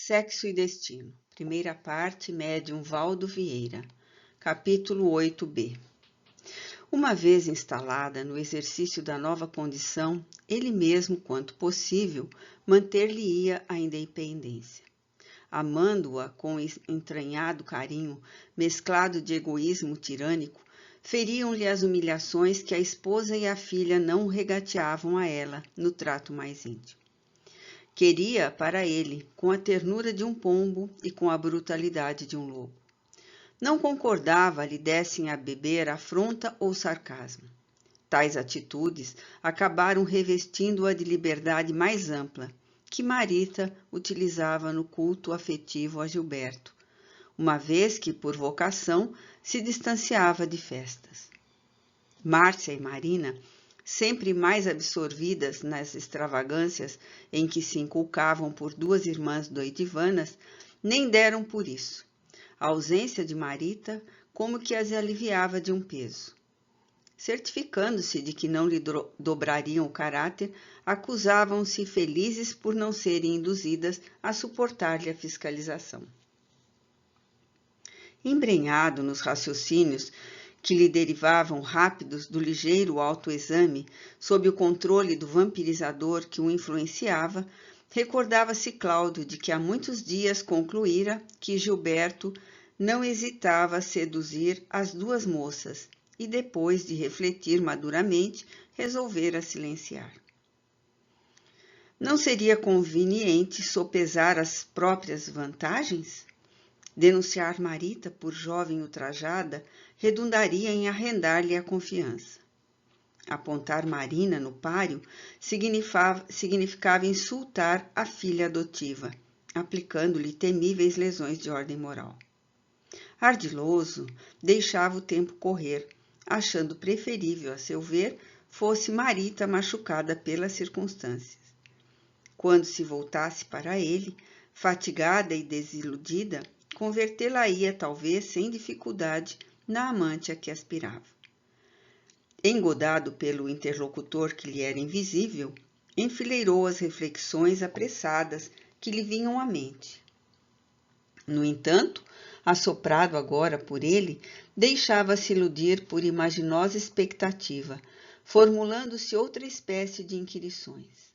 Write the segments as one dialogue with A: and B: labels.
A: Sexo e Destino. Primeira parte, Médium Valdo Vieira. Capítulo 8b. Uma vez instalada no exercício da nova condição, ele mesmo, quanto possível, manter-lhe-ia a independência. Amando-a com entranhado carinho, mesclado de egoísmo tirânico, feriam-lhe as humilhações que a esposa e a filha não regateavam a ela no trato mais íntimo. Queria para ele, com a ternura de um pombo e com a brutalidade de um lobo. Não concordava lhe dessem a beber afronta ou sarcasmo. Tais atitudes acabaram revestindo-a de liberdade mais ampla, que Marita utilizava no culto afetivo a Gilberto, uma vez que, por vocação, se distanciava de festas. Márcia e Marina, sempre mais absorvidas nas extravagâncias em que se inculcavam por duas irmãs doidivanas, nem deram por isso. A ausência de Marita como que as aliviava de um peso. Certificando-se de que não lhe dobrariam o caráter, acusavam-se felizes por não serem induzidas a suportar-lhe a fiscalização. Embrenhado nos raciocínios que lhe derivavam rápidos do ligeiro autoexame, sob o controle do vampirizador que o influenciava, recordava-se Cláudio de que há muitos dias concluíra que Gilberto não hesitava a seduzir as duas moças e, depois de refletir maduramente, resolvera silenciar. Não seria conveniente sopesar as próprias vantagens? Denunciar Marita por jovem ultrajada redundaria em arrendar-lhe a confiança. Apontar Marina no páreo significava insultar a filha adotiva, aplicando-lhe temíveis lesões de ordem moral. Ardiloso, deixava o tempo correr, achando preferível, a seu ver, fosse Marita machucada pelas circunstâncias. Quando se voltasse para ele, fatigada e desiludida, convertê-la-ia, talvez, sem dificuldade, na amante a que aspirava. Engodado pelo interlocutor que lhe era invisível, enfileirou as reflexões apressadas que lhe vinham à mente. No entanto, assoprado agora por ele, deixava-se iludir por imaginosa expectativa, formulando-se outra espécie de inquirições.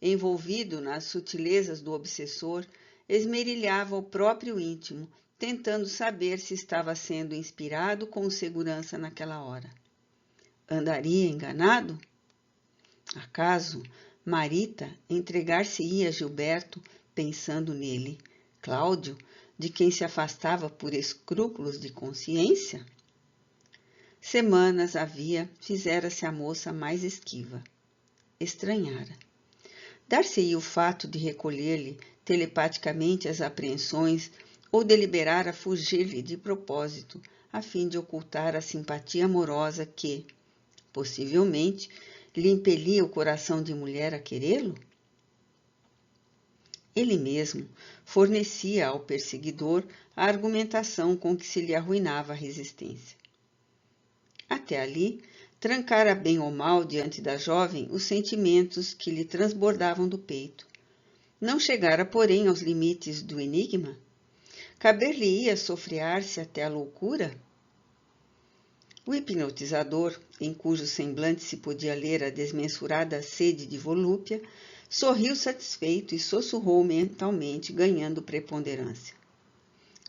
A: Envolvido nas sutilezas do obsessor, esmerilhava o próprio íntimo, tentando saber se estava sendo inspirado com segurança naquela hora. Andaria enganado? Acaso Marita entregar-se-ia a Gilberto pensando nele, Cláudio, de quem se afastava por escrúpulos de consciência? Semanas havia, fizera-se a moça mais esquiva. Estranhara. Dar-se-ia o fato de recolher-lhe telepaticamente as apreensões ou deliberar a fugir-lhe de propósito, a fim de ocultar a simpatia amorosa que, possivelmente, lhe impelia o coração de mulher a querê-lo? Ele mesmo fornecia ao perseguidor a argumentação com que se lhe arruinava a resistência. Até ali, trancara bem ou mal diante da jovem os sentimentos que lhe transbordavam do peito. Não chegara, porém, aos limites do enigma? Caber-lhe-ia sofrear-se até a loucura? O hipnotizador, em cujo semblante se podia ler a desmensurada sede de volúpia, sorriu satisfeito e sussurrou mentalmente, ganhando preponderância.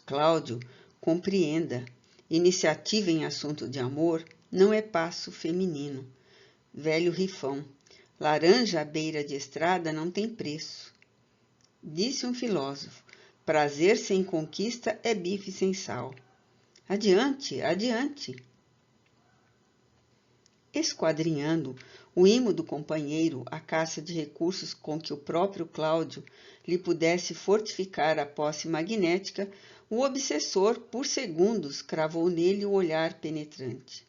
A: Cláudio, compreenda, iniciativa em assunto de amor não é passo feminino. Velho rifão, laranja à beira de estrada não tem preço. Disse um filósofo, prazer sem conquista é bife sem sal. Adiante, adiante. Esquadrinhando o imo do companheiro à caça de recursos com que o próprio Cláudio lhe pudesse fortificar a posse magnética, o obsessor, por segundos, cravou nele o olhar penetrante.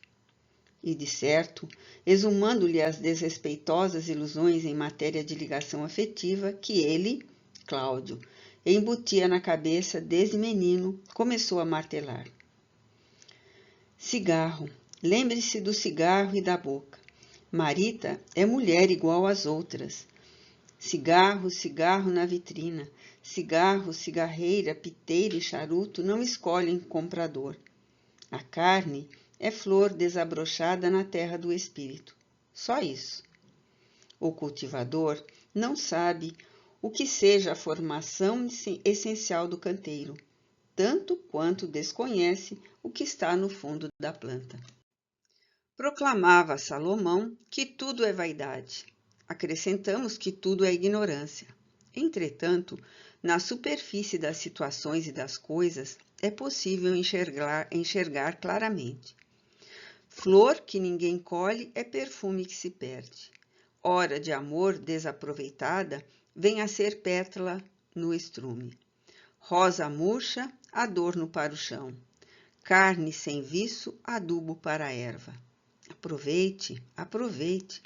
A: E, de certo, exumando-lhe as desrespeitosas ilusões em matéria de ligação afetiva que ele, Cláudio, embutia na cabeça desde menino, começou a martelar. Cigarro. Lembre-se do cigarro e da boca. Marita é mulher igual às outras. Cigarro, cigarro na vitrina. Cigarro, cigarreira, piteira e charuto não escolhem comprador. A carne é flor desabrochada na terra do espírito. Só isso. O cultivador não sabe o que seja a formação essencial do canteiro, tanto quanto desconhece o que está no fundo da planta. Proclamava Salomão que tudo é vaidade. Acrescentamos que tudo é ignorância. Entretanto, na superfície das situações e das coisas, é possível enxergar claramente. Flor que ninguém colhe é perfume que se perde. Hora de amor desaproveitada vem a ser pétala no estrume. Rosa murcha, adorno para o chão. Carne sem viço, adubo para a erva. Aproveite, aproveite.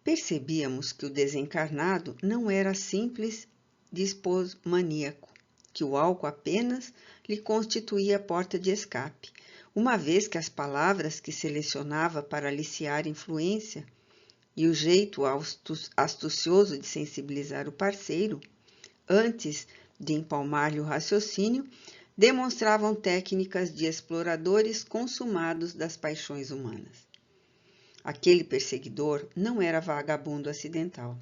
A: Percebíamos que o desencarnado não era simples disposmaníaco, que o álcool apenas lhe constituía porta de escape, uma vez que as palavras que selecionava para aliciar influência e o jeito astucioso de sensibilizar o parceiro, antes de empalmar-lhe o raciocínio, demonstravam técnicas de exploradores consumados das paixões humanas. Aquele perseguidor não era vagabundo acidental.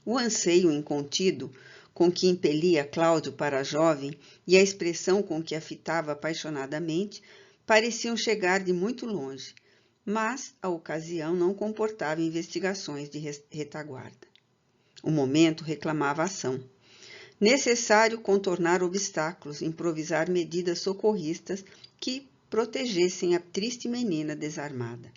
A: O anseio incontido com que impelia Cláudio para a jovem e a expressão com que a fitava apaixonadamente pareciam chegar de muito longe, mas a ocasião não comportava investigações de retaguarda. O momento reclamava ação. Necessário contornar obstáculos, improvisar medidas socorristas que protegessem a triste menina desarmada.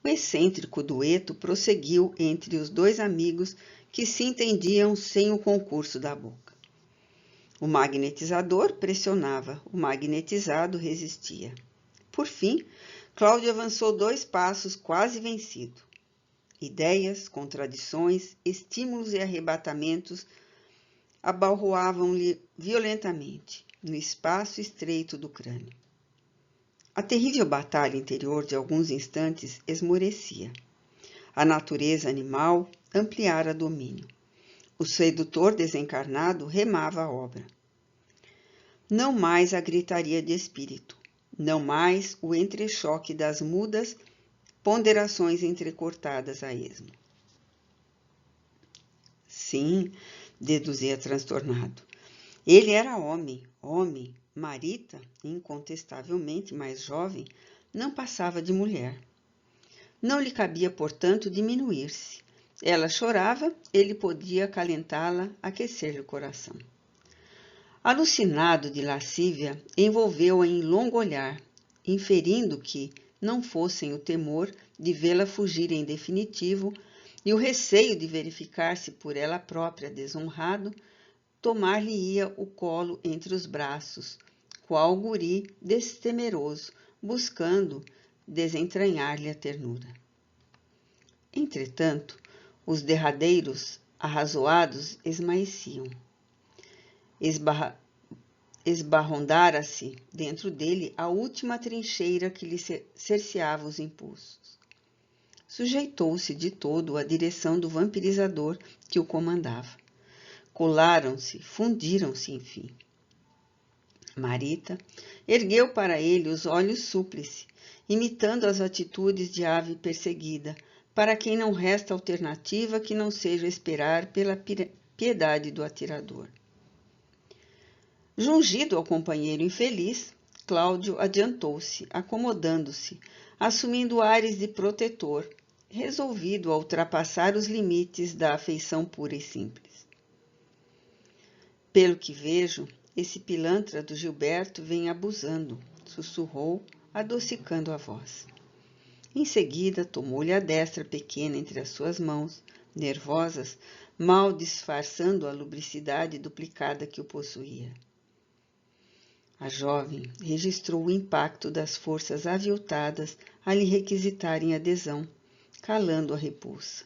A: O excêntrico dueto prosseguiu entre os dois amigos que se entendiam sem o concurso da boca. O magnetizador pressionava, o magnetizado resistia. Por fim, Cláudio avançou 2 passos quase vencido. Ideias, contradições, estímulos e arrebatamentos abalroavam-lhe violentamente no espaço estreito do crânio. A terrível batalha interior de alguns instantes esmorecia. A natureza animal ampliara domínio. O sedutor desencarnado remava a obra. Não mais a gritaria de espírito, não mais o entrechoque das mudas ponderações entrecortadas a esmo. Sim, deduzia transtornado. Ele era homem. Marita, incontestavelmente mais jovem, não passava de mulher. Não lhe cabia, portanto, diminuir-se. Ela chorava, ele podia acalentá-la, aquecer-lhe o coração. Alucinado de lascívia, envolveu-a em longo olhar, inferindo que não fossem o temor de vê-la fugir em definitivo e o receio de verificar-se por ela própria desonrado, tomar-lhe-ia o colo entre os braços, qual guri destemeroso, buscando desentranhar-lhe a ternura. Entretanto, os derradeiros arrazoados esmaeciam. Esbarrondara-se dentro dele a última trincheira que lhe cerceava os impulsos. Sujeitou-se de todo à direção do vampirizador que o comandava. Colaram-se, fundiram-se, enfim. Marita ergueu para ele os olhos súplice, imitando as atitudes de ave perseguida, para quem não resta alternativa que não seja esperar pela piedade do atirador. Jungido ao companheiro infeliz, Cláudio adiantou-se, acomodando-se, assumindo ares de protetor, resolvido a ultrapassar os limites da afeição pura e simples. Pelo que vejo, esse pilantra do Gilberto vem abusando, sussurrou, adocicando a voz. Em seguida, tomou-lhe a destra pequena entre as suas mãos, nervosas, mal disfarçando a lubricidade duplicada que o possuía. A jovem registrou o impacto das forças aviltadas a lhe requisitarem adesão, calando a repulsa.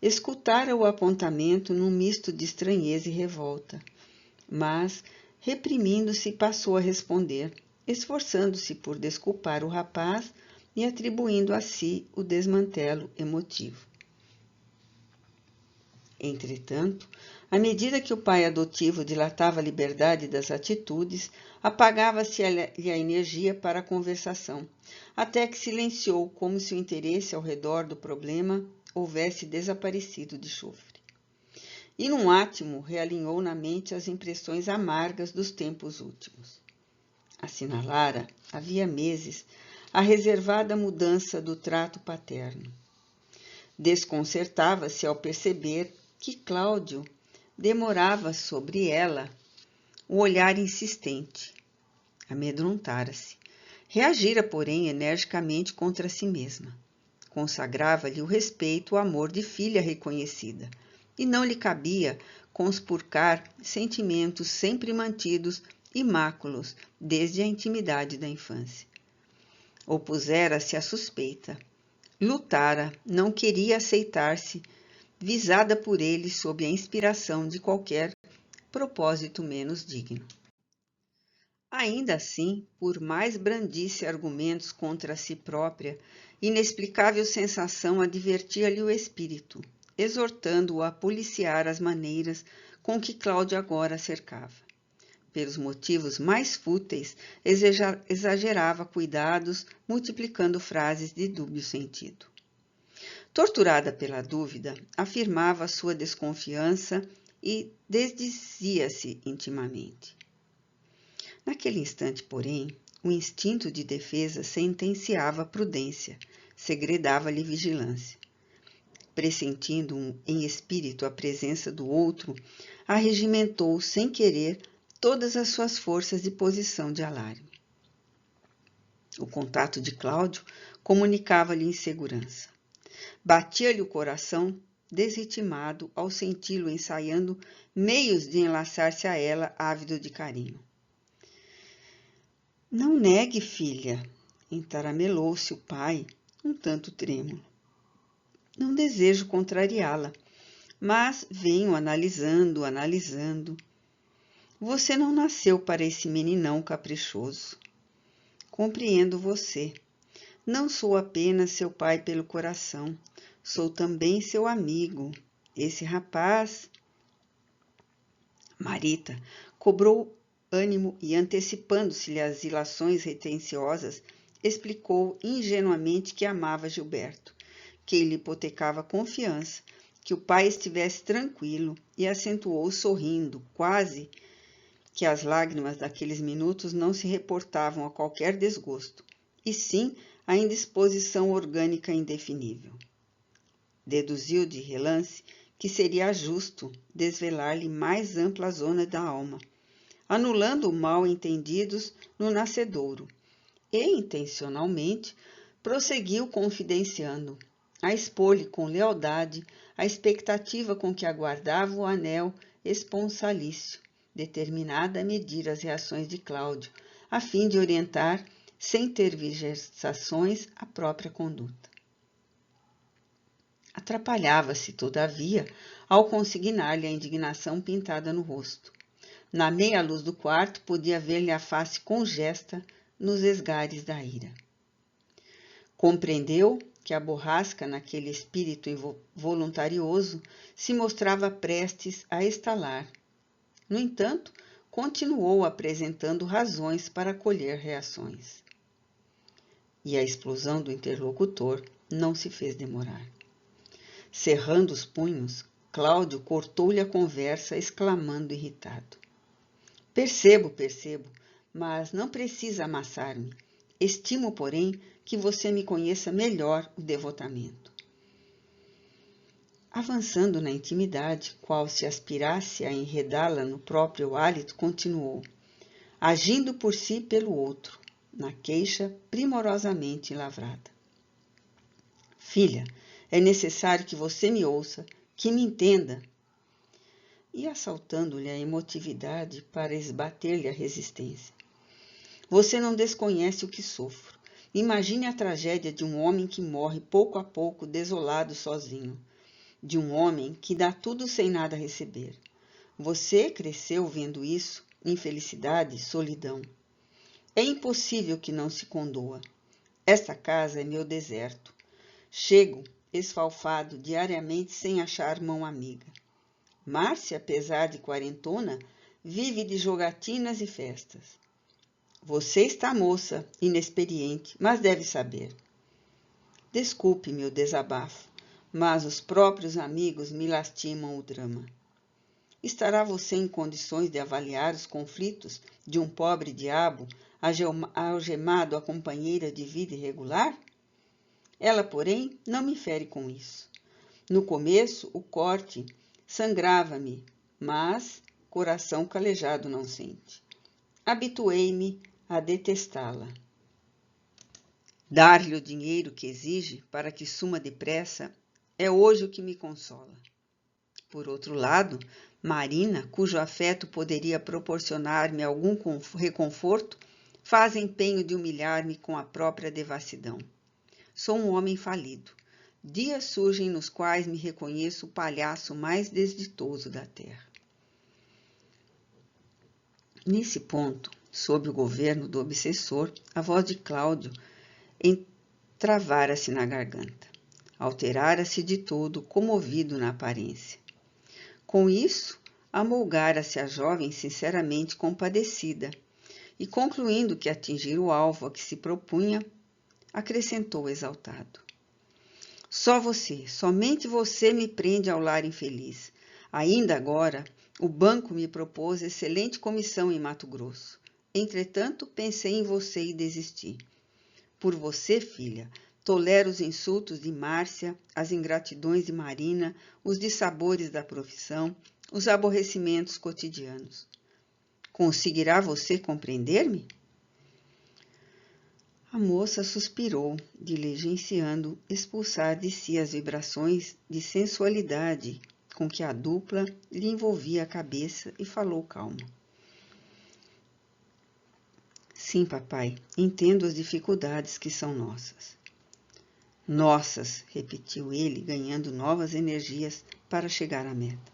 A: Escutara o apontamento num misto de estranheza e revolta, mas, reprimindo-se, passou a responder, esforçando-se por desculpar o rapaz e atribuindo a si o desmantelo emotivo. Entretanto, à medida que o pai adotivo dilatava a liberdade das atitudes, apagava-se-lhe a energia para a conversação, até que silenciou como se o interesse ao redor do problema houvesse desaparecido de chofre. E num átimo realinhou na mente as impressões amargas dos tempos últimos. Assinalara, havia meses, a reservada mudança do trato paterno. Desconcertava-se ao perceber que Cláudio demorava sobre ela o olhar insistente. Amedrontara-se. Reagira, porém, energicamente contra si mesma. Consagrava-lhe o respeito, o amor de filha reconhecida, e não lhe cabia conspurcar sentimentos sempre mantidos imáculos desde a intimidade da infância. Opusera-se à suspeita. Lutara, não queria aceitar-se visada por ele sob a inspiração de qualquer propósito menos digno. Ainda assim, por mais brandisse argumentos contra si própria, inexplicável sensação advertia-lhe o espírito, exortando-o a policiar as maneiras com que Cláudio agora a cercava. Pelos motivos mais fúteis, exagerava cuidados, multiplicando frases de dúbio sentido. Torturada pela dúvida, afirmava sua desconfiança e desdizia-se intimamente. Naquele instante, porém, o instinto de defesa sentenciava a prudência, segredava-lhe vigilância. Pressentindo em espírito a presença do outro, arregimentou, sem querer, todas as suas forças de posição de alarme. O contato de Cláudio comunicava-lhe insegurança. Batia-lhe o coração desritimado ao senti-lo ensaiando meios de enlaçar-se a ela ávido de carinho. Não negue, filha, entaramelou-se o pai, um tanto trêmulo. Não desejo contrariá-la, mas venho analisando. Você não nasceu para esse meninão caprichoso. Compreendo você. Não sou apenas seu pai pelo coração, sou também seu amigo. Esse rapaz... Marita cobrou ânimo e, antecipando-se-lhe as ilações retenciosas, explicou ingenuamente que amava Gilberto, que lhe hipotecava confiança, que o pai estivesse tranquilo, e acentuou sorrindo, quase que as lágrimas daqueles minutos não se reportavam a qualquer desgosto, e sim a indisposição orgânica indefinível. Deduziu de relance que seria justo desvelar-lhe mais ampla zona da alma, anulando o mal-entendidos no nascedouro, e, intencionalmente, prosseguiu confidenciando, a expor-lhe com lealdade a expectativa com que aguardava o anel esponsalício, determinada a medir as reações de Cláudio, a fim de orientar, sem tergiversações, a própria conduta. Atrapalhava-se, todavia, ao consignar-lhe a indignação pintada no rosto. Na meia luz do quarto, podia ver-lhe a face congesta nos esgares da ira. Compreendeu que a borrasca, naquele espírito voluntarioso, se mostrava prestes a estalar. No entanto, continuou apresentando razões para colher reações. E a explosão do interlocutor não se fez demorar. Cerrando os punhos, Cláudio cortou-lhe a conversa, exclamando irritado. Percebo, mas não precisa amassar-me. Estimo, porém, que você me conheça melhor o devotamento. Avançando na intimidade, qual se aspirasse a enredá-la no próprio hálito, continuou, agindo por si e pelo outro, na queixa primorosamente lavrada. Filha, é necessário que você me ouça, que me entenda. E assaltando-lhe a emotividade para esbater-lhe a resistência. Você não desconhece o que sofro. Imagine a tragédia de um homem que morre pouco a pouco, desolado, sozinho. De um homem que dá tudo sem nada receber. Você cresceu vendo isso, infelicidade, solidão. É impossível que não se condoa. Esta casa é meu deserto. Chego esfalfado diariamente sem achar mão amiga. Márcia, apesar de quarentona, vive de jogatinas e festas. Você está moça, inexperiente, mas deve saber. Desculpe meu desabafo, mas os próprios amigos me lastimam o drama. Estará você em condições de avaliar os conflitos de um pobre diabo algemado à companheira de vida irregular? Ela, porém, não me fere com isso. No começo, o corte sangrava-me, mas coração calejado não sente. Habituei-me a detestá-la. Dar-lhe o dinheiro que exige para que suma depressa é hoje o que me consola. Por outro lado, Marina, cujo afeto poderia proporcionar-me algum reconforto, faz empenho de humilhar-me com a própria devassidão. Sou um homem falido. Dias surgem nos quais me reconheço o palhaço mais desditoso da terra. Nesse ponto, sob o governo do obsessor, a voz de Cláudio entravara-se na garganta. Alterara-se de todo, comovido na aparência. Com isso, amolgara-se a jovem sinceramente compadecida e, concluindo que atingir o alvo a que se propunha, acrescentou exaltado. Só você, somente você me prende ao lar infeliz. Ainda agora, o banco me propôs excelente comissão em Mato Grosso. Entretanto, pensei em você e desisti. Por você, filha, tolero os insultos de Márcia, as ingratidões de Marina, os dissabores da profissão, os aborrecimentos cotidianos. Conseguirá você compreender-me? A moça suspirou, diligenciando expulsar de si as vibrações de sensualidade com que a dupla lhe envolvia a cabeça e falou calma. Sim, papai, entendo as dificuldades que são nossas. Nossas, repetiu ele, ganhando novas energias para chegar à meta.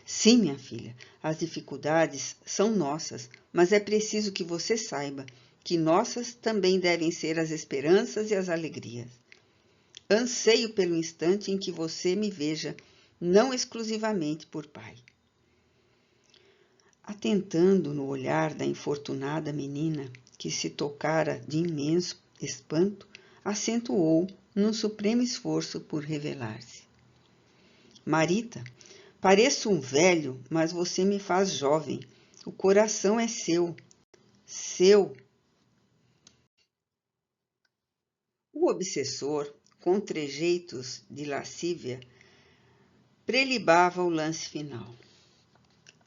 A: Sim, minha filha, as dificuldades são nossas, mas é preciso que você saiba que nossas também devem ser as esperanças e as alegrias. Anseio pelo instante em que você me veja, não exclusivamente por pai. Atentando no olhar da infortunada menina, que se tocara de imenso espanto, acentuou num supremo esforço por revelar-se. Marita, pareço um velho, mas você me faz jovem. O coração é seu. Seu. O obsessor, com trejeitos de lascívia, prelibava o lance final.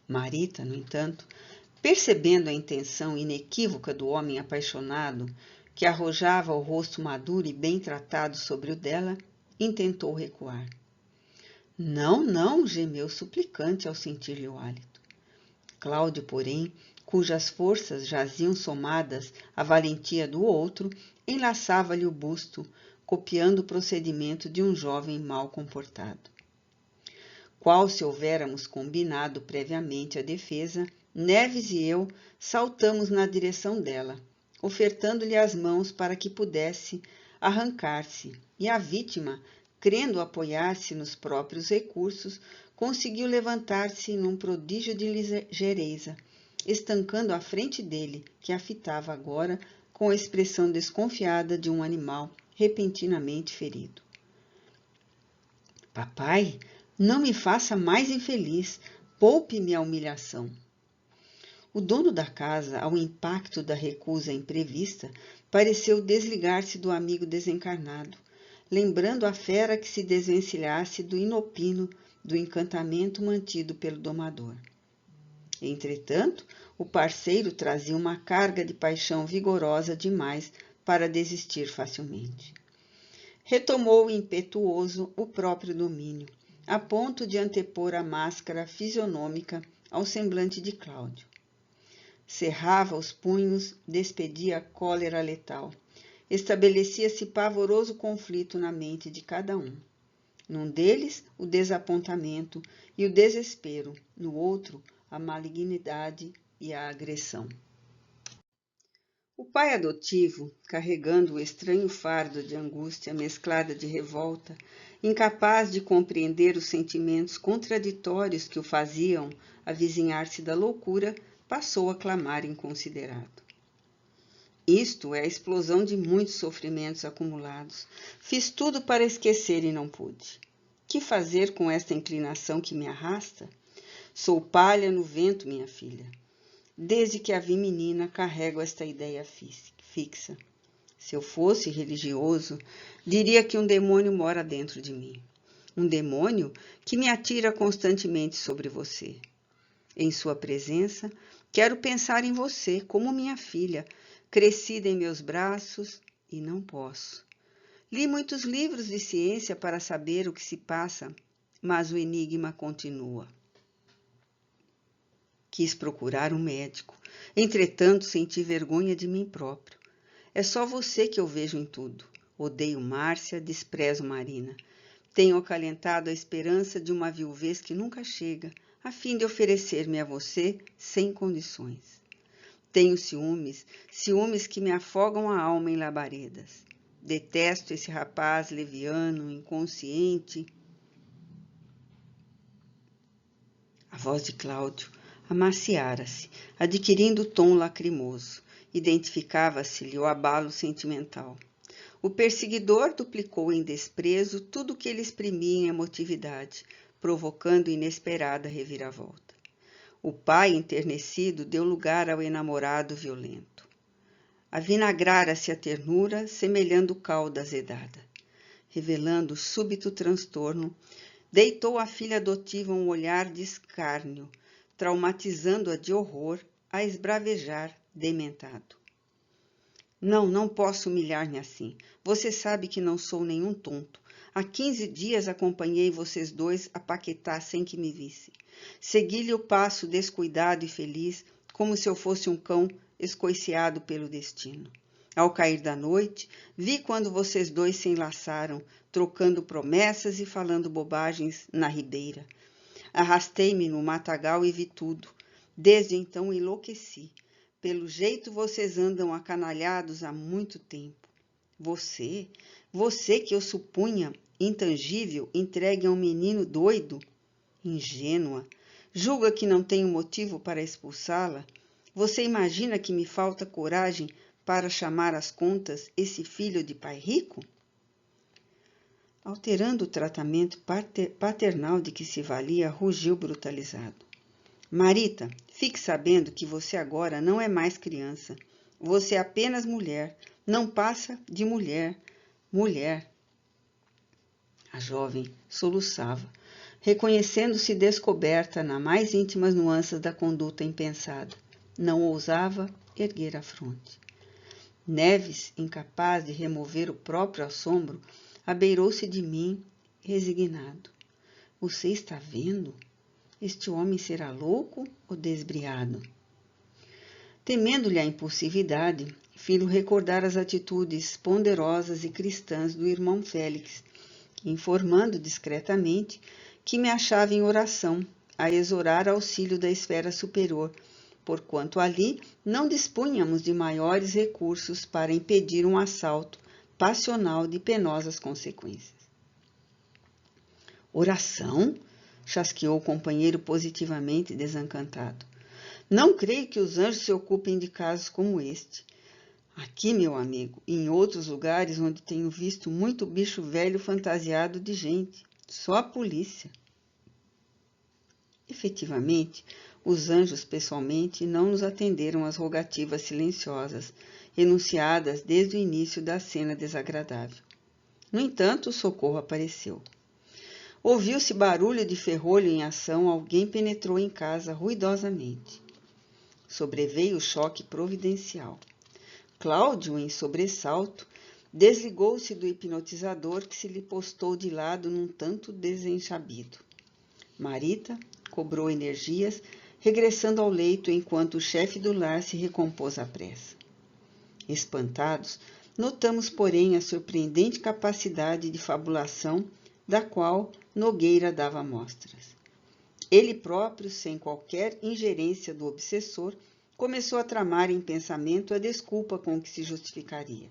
A: Marita, no entanto, percebendo a intenção inequívoca do homem apaixonado, que arrojava o rosto maduro e bem tratado sobre o dela, intentou recuar. Não, não, gemeu suplicante ao sentir-lhe o hálito. Cláudio, porém, cujas forças jaziam somadas à valentia do outro, enlaçava-lhe o busto, copiando o procedimento de um jovem mal comportado. Qual se houvéramos combinado previamente a defesa, Neves e eu saltamos na direção dela, ofertando-lhe as mãos para que pudesse arrancar-se, e a vítima, crendo apoiar-se nos próprios recursos, conseguiu levantar-se num prodígio de ligeireza, estancando à frente dele, que a fitava agora com a expressão desconfiada de um animal repentinamente ferido. Papai, não me faça mais infeliz, poupe-me a humilhação. O dono da casa, ao impacto da recusa imprevista, pareceu desligar-se do amigo desencarnado, lembrando a fera que se desvencilhasse do inopino do encantamento mantido pelo domador. Entretanto, o parceiro trazia uma carga de paixão vigorosa demais para desistir facilmente. Retomou impetuoso o próprio domínio, a ponto de antepor a máscara fisionômica ao semblante de Cláudio. Cerrava os punhos, despedia a cólera letal. Estabelecia-se pavoroso conflito na mente de cada um. Num deles, o desapontamento e o desespero, no outro, a malignidade e a agressão. O pai adotivo, carregando o estranho fardo de angústia mesclada de revolta, incapaz de compreender os sentimentos contraditórios que o faziam avizinhar-se da loucura, passou a clamar inconsiderado. Isto é a explosão de muitos sofrimentos acumulados. Fiz tudo para esquecer e não pude. Que fazer com esta inclinação que me arrasta? Sou palha no vento, minha filha. Desde que a vi menina, carrego esta ideia fixa. Se eu fosse religioso, diria que um demônio mora dentro de mim. Um demônio que me atira constantemente sobre você. Em sua presença, quero pensar em você como minha filha, crescida em meus braços, e não posso. Li muitos livros de ciência para saber o que se passa, mas o enigma continua. Quis procurar um médico, entretanto senti vergonha de mim próprio. É só você que eu vejo em tudo. Odeio Márcia, desprezo Marina. Tenho acalentado a esperança de uma viuvez que nunca chega, a fim de oferecer-me a você sem condições. Tenho ciúmes que me afogam a alma em labaredas. Detesto esse rapaz leviano, inconsciente. A voz de Cláudio amaciara-se, adquirindo tom lacrimoso. Identificava-se-lhe o abalo sentimental. O perseguidor duplicou em desprezo tudo o que ele exprimia em emotividade, provocando inesperada reviravolta. O pai enternecido deu lugar ao enamorado violento. Avinagrara-se a ternura, semelhando cauda azedada. Revelando súbito transtorno, deitou à filha adotiva um olhar de escárnio, traumatizando-a de horror, a esbravejar, dementado. Não posso humilhar-me assim. Você sabe que não sou nenhum tonto. Há 15 dias acompanhei vocês dois a Paquetá sem que me visse. Segui-lhe o passo descuidado e feliz, como se eu fosse um cão escoiciado pelo destino. Ao cair da noite, vi quando vocês dois se enlaçaram, trocando promessas e falando bobagens na ribeira. Arrastei-me no matagal e vi tudo. Desde então enlouqueci. Pelo jeito vocês andam acanalhados há muito tempo. Você que eu supunha intangível, entregue a um menino doido? Ingênua. Julga que não tenho motivo para expulsá-la? Você imagina que me falta coragem para chamar às contas esse filho de pai rico? Alterando o tratamento paternal de que se valia, rugiu brutalizado. Marita, fique sabendo que você agora não é mais criança. Você é apenas mulher. Não passa de mulher. Mulher. A jovem soluçava, reconhecendo-se descoberta nas mais íntimas nuances da conduta impensada. Não ousava erguer a fronte. Neves, incapaz de remover o próprio assombro, abeirou-se de mim, resignado. Você está vendo? Este homem será louco ou desbriado? Temendo-lhe a impulsividade, filo recordar as atitudes ponderosas e cristãs do irmão Félix, informando discretamente que me achava em oração, a exorar auxílio da esfera superior, porquanto ali não dispunhamos de maiores recursos para impedir um assalto passional de penosas consequências. Oração? Chasqueou o companheiro positivamente desencantado. Não creio que os anjos se ocupem de casos como este. Aqui, meu amigo, e em outros lugares onde tenho visto muito bicho velho fantasiado de gente. Só a polícia. Efetivamente, os anjos pessoalmente não nos atenderam às rogativas silenciosas, enunciadas desde o início da cena desagradável. No entanto, o socorro apareceu. Ouviu-se barulho de ferrolho em ação, alguém penetrou em casa ruidosamente. Sobreveio o choque providencial. Cláudio, em sobressalto, desligou-se do hipnotizador que se lhe postou de lado num tanto desenchabido. Marita cobrou energias, regressando ao leito enquanto o chefe do lar se recompôs à pressa. Espantados, notamos, porém, a surpreendente capacidade de fabulação da qual Nogueira dava mostras. Ele próprio, sem qualquer ingerência do obsessor, começou a tramar em pensamento a desculpa com que se justificaria.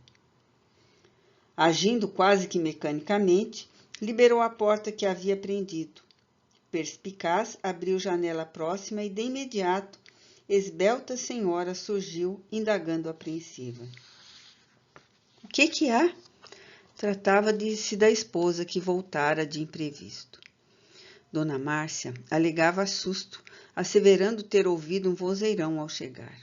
A: Agindo quase que mecanicamente, liberou a porta que havia prendido. Perspicaz, abriu janela próxima e, de imediato, esbelta senhora surgiu, indagando apreensiva. — O que há? Tratava-se da esposa que voltara de imprevisto. Dona Márcia alegava susto, asseverando ter ouvido um vozeirão ao chegar.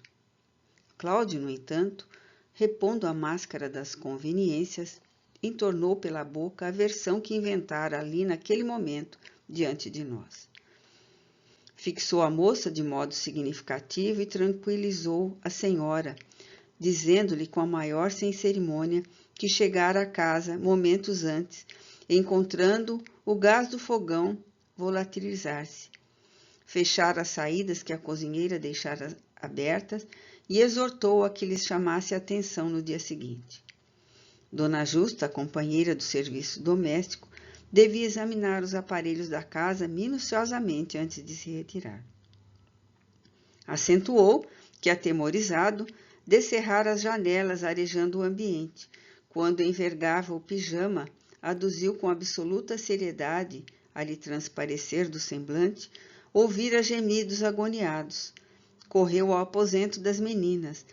A: Cláudio, no entanto, repondo a máscara das conveniências, entornou pela boca a versão que inventara ali naquele momento diante de nós. Fixou a moça de modo significativo e tranquilizou a senhora, dizendo-lhe com a maior sem cerimônia que chegara a casa momentos antes, encontrando o gás do fogão volatilizar-se. Fechara as saídas que a cozinheira deixara abertas e exortou a que lhes chamasse a atenção no dia seguinte. Dona Justa, a companheira do serviço doméstico, devia examinar os aparelhos da casa minuciosamente antes de se retirar. Acentuou que, atemorizado, descerrara as janelas arejando o ambiente. Quando envergava o pijama, aduziu com absoluta seriedade, a lhe transparecer do semblante, ouvira gemidos agoniados. Correu ao aposento das meninas,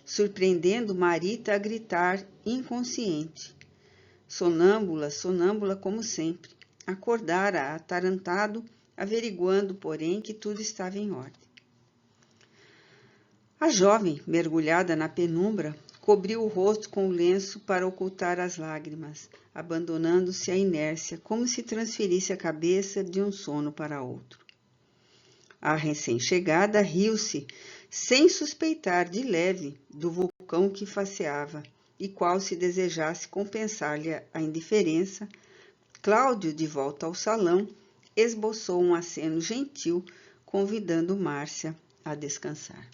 A: surpreendendo Marita a gritar inconsciente. Sonâmbula como sempre, acordara atarantado, averiguando, porém, que tudo estava em ordem. A jovem, mergulhada na penumbra, cobriu o rosto com o lenço para ocultar as lágrimas, abandonando-se à inércia, como se transferisse a cabeça de um sono para outro. A recém-chegada riu-se, sem suspeitar de leve do vulcão que faceava, e qual se desejasse compensar-lhe a indiferença, Cláudio, de volta ao salão, esboçou um aceno gentil, convidando Márcia a descansar.